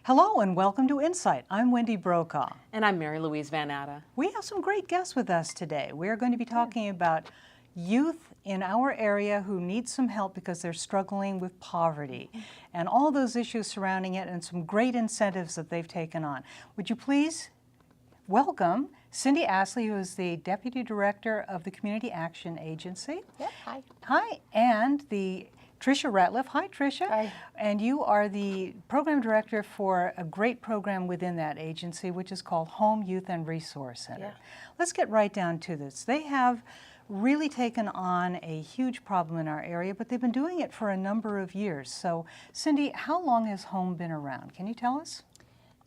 Hello and welcome to InSight. I'm Wendy Brokaw. And I'm Louise VanNatta. We have some great guests with us today. We're going to be talking about youth in our area who need some help because they're struggling with poverty and all those issues surrounding it and some great incentives that they've taken on. Would you please welcome Cyndi Astley, who is the Deputy Director of the Community Action Agency. Yeah, hi. Hi, and the Tricia Ratliff. Hi, Tricia. Hi. And you are the program director for a great program within that agency, which is called Home, Youth, and Resource Center. Yeah. Let's get right down to this. They have really taken on a huge problem in our area, but they've been doing it for a number of years. So, Cyndi, how long has Home been around? Can you tell us?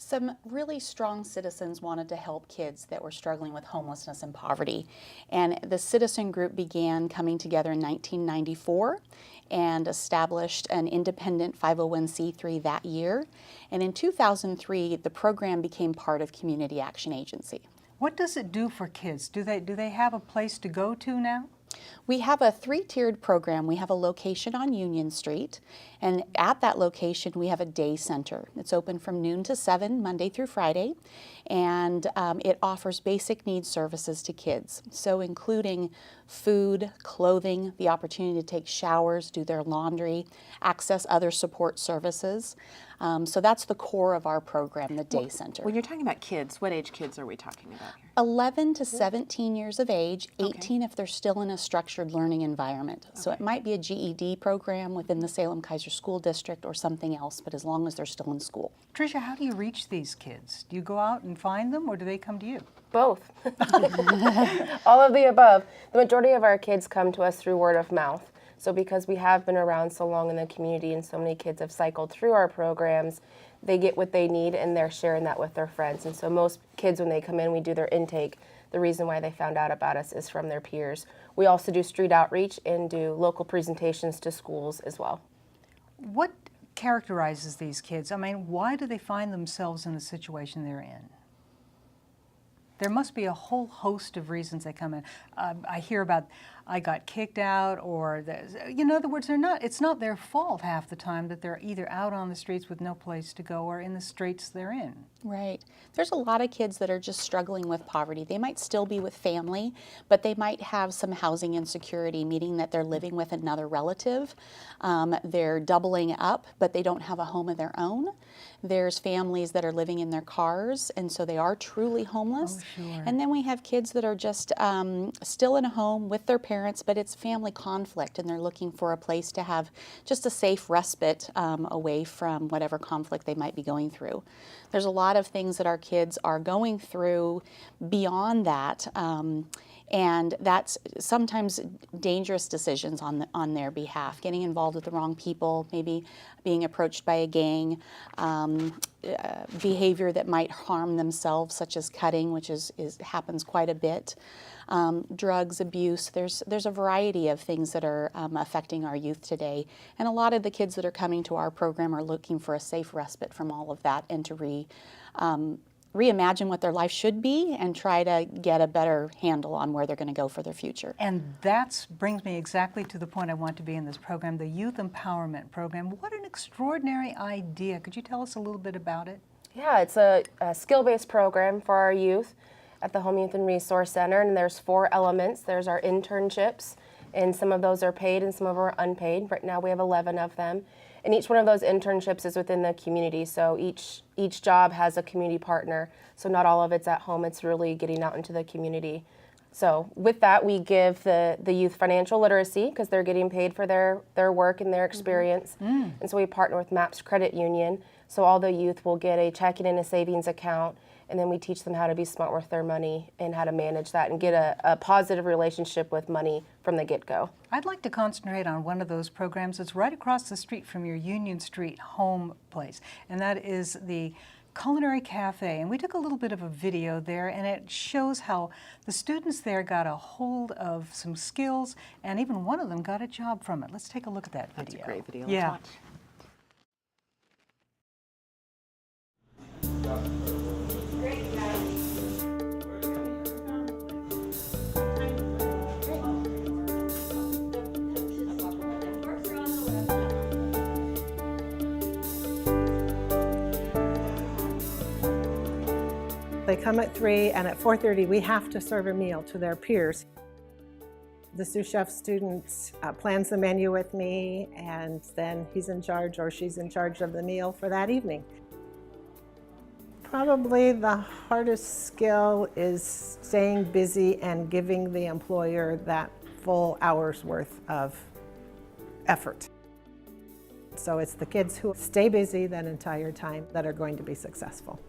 Some really strong citizens wanted to help kids that were struggling with homelessness and poverty. And the citizen group began coming together in 1994 and established an independent 501c3 that year. And in 2003, the program became part of Community Action Agency. What does it do for kids? Do they have a place to go to now? We have a three-tiered program. We have a location on Union Street, and at that location we have a day center. It's open from noon to 7, Monday through Friday, and it offers basic needs services to kids, so including food, clothing, the opportunity to take showers, do their laundry, access other support services. So that's the core of our program, the day center. When you're talking about kids, what age kids are we talking about here? 11 to 17 years of age, 18 if they're still in a structured learning environment. So it might be a GED program within the Salem-Keizer School District or something else, but as long as they're still in school. Tricia, how do you reach these kids? Do you go out and find them, or do they come to you? Both. All of the above. The majority of our kids come to us through word of mouth. So because we have been around so long in the community and so many kids have cycled through our programs, they get what they need and they're sharing that with their friends. And so most kids, when they come in, we do their intake. The reason why they found out about us is from their peers. We also do street outreach and do local presentations to schools as well. What characterizes these kids? I mean, why do they find themselves in the situation they're in? There must be a whole host of reasons they come in. I hear about, I got kicked out, or, in other words, it's not their fault half the time that they're either out on the streets with no place to go or in the straits they're in. Right. There's a lot of kids that are just struggling with poverty. They might still be with family, but they might have some housing insecurity, meaning that they're living with another relative. They're doubling up, but they don't have a home of their own. There's families that are living in their cars, and so they are truly homeless. Oh, sure. And then we have kids that are just still in a home with their parents, but it's family conflict, and they're looking for a place to have just a safe respite away from whatever conflict they might be going through. There's a lot of things that our kids are going through beyond that, and that's sometimes dangerous decisions on their behalf, getting involved with the wrong people, maybe being approached by a gang, behavior that might harm themselves, such as cutting, which happens quite a bit. Drugs, abuse, there's a variety of things that are affecting our youth today. And a lot of the kids that are coming to our program are looking for a safe respite from all of that and to reimagine what their life should be and try to get a better handle on where they're going to go for their future. And that brings me exactly to the point I want to be in this program, the Youth Empowerment Program. What an extraordinary idea. Could you tell us a little bit about it? Yeah, it's a skill-based program for our youth at the Home Youth and Resource Center, and there's 4 elements. There's our internships, and some of those are paid and some of them are unpaid. Right now we have 11 of them. And each one of those internships is within the community, so each job has a community partner. So not all of it's at home, it's really getting out into the community. So with that, we give the youth financial literacy because they're getting paid for their work and their experience. And so we partner with MAPS Credit Union, so all the youth will get a checking and a savings account, and then we teach them how to be smart with their money and how to manage that and get a positive relationship with money from the get-go. I'd like to concentrate on one of those programs that's right across the street from your Union Street home place, and that is the Culinary Cafe. And we took a little bit of a video there, and it shows how the students there got a hold of some skills, and even one of them got a job from it. Let's take a look at that video. That's a great video. Yeah. Let's watch. They come at 3, and at 4:30 we have to serve a meal to their peers. The sous chef student plans the menu with me, and then he's in charge or she's in charge of the meal for that evening. Probably the hardest skill is staying busy and giving the employer that full hour's worth of effort. So it's the kids who stay busy that entire time that are going to be successful.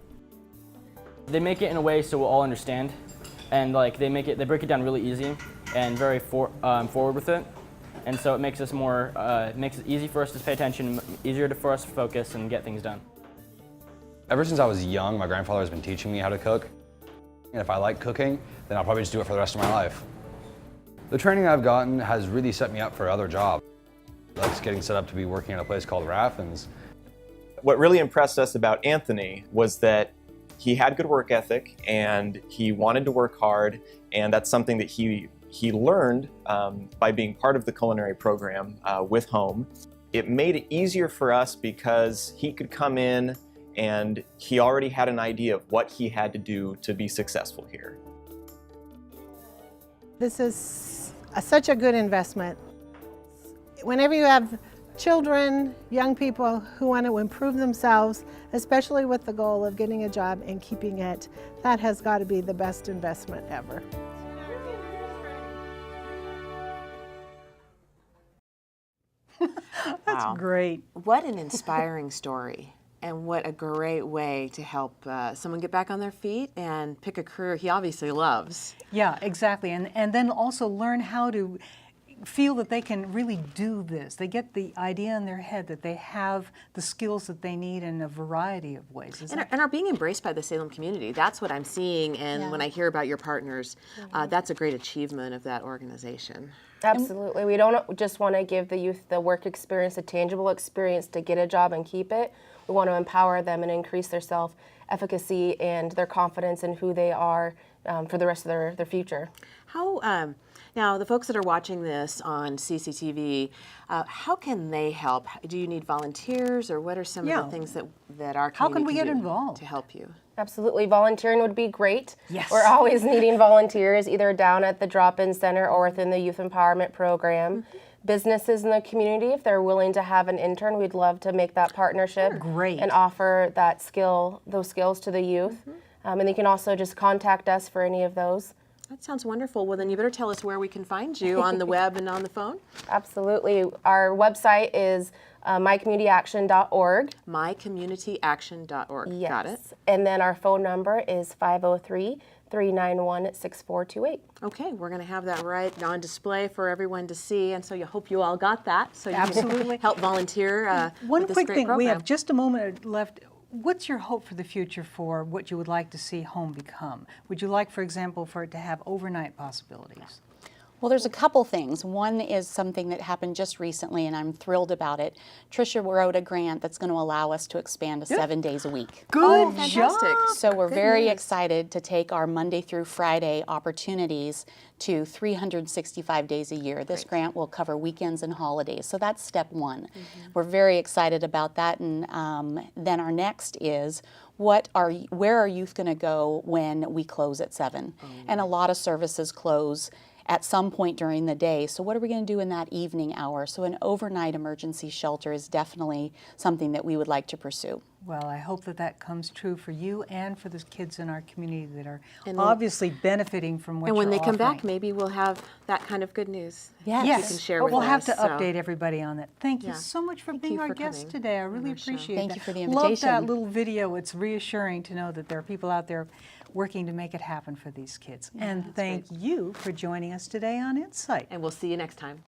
They make it in a way so we'll all understand, and like they break it down really easy and very forward with it, and so it makes us more makes it easy for us to pay attention, easier for us to focus and get things done. Ever since I was young, my grandfather has been teaching me how to cook, and if I like cooking, then I'll probably just do it for the rest of my life. The training I've gotten has really set me up for other jobs. That's getting set up to be working at a place called Raffins. What really impressed us about Anthony was that he had good work ethic and he wanted to work hard, and that's something that he learned by being part of the culinary program with Home. It made it easier for us because he could come in and he already had an idea of what he had to do to be successful here. This is such a good investment. Whenever you have children, young people who want to improve themselves, especially with the goal of getting a job and keeping it, that has got to be the best investment ever. That's Wow. great. What an inspiring story, and what a great way to help someone get back on their feet and pick a career he obviously loves. Yeah, exactly. And then also learn how to feel that they can really do this. They get the idea in their head that they have the skills that they need in a variety of ways. And are being embraced by the Salem community. That's what I'm seeing, and when I hear about your partners, that's a great achievement of that organization. Absolutely. We don't just want to give the youth the work experience, the tangible experience to get a job and keep it. We want to empower them and increase their self-efficacy and their confidence in who they are for the rest of their future. How now the folks that are watching this on CCTV, how can they help? Do you need volunteers, or what are some of the things that our community How can we get do involved to help you? Absolutely. Volunteering would be great. Yes. We're always needing volunteers, either down at the drop-in center or within the youth empowerment program. Businesses in the community, if they're willing to have an intern, we'd love to make that partnership Great. and offer those skills to the youth. And they can also just contact us for any of those. That sounds wonderful. Well, then you better tell us where we can find you on the web and on the phone. Absolutely. Our website is mycommunityaction.org. mycommunityaction.org. Yes. Got it. And then our phone number is 503-391-6428. Okay, we're going to have that right on display for everyone to see, and so I hope you all got that. So you Absolutely. can help volunteer. One with this quick great thing, we program. have just a moment left. What's your hope for the future for what you would like to see Home become? Would you like, for example, for it to have overnight possibilities? Well, there's a couple things. One is something that happened just recently, and I'm thrilled about it. Tricia wrote a grant that's going to allow us to expand to 7 days a week. Good fantastic. job. So we're Good very news. excited to take our Monday through Friday opportunities to 365 days a year. This grant will cover weekends and holidays. So that's step one. We're very excited about that. And then our next is, where are youth going to go when we close at 7? And a lot of services close at some point during the day. So what are we going to do in that evening hour? So an overnight emergency shelter is definitely something that we would like to pursue. Well, I hope that that comes true for you and for the kids in our community that are And- obviously benefiting from what And when you're they come back, offering. maybe we'll have that kind of good news. Yes. You can share with we'll have us, to so. update everybody on that. Thank you Yeah. so much for Thank being you our for guest coming today. I really our show. appreciate Thank that. you for the Love that invitation. little video. It's reassuring to know that there are people out there working to make it happen for these kids. And thank you for joining us today on InSight. And we'll see you next time.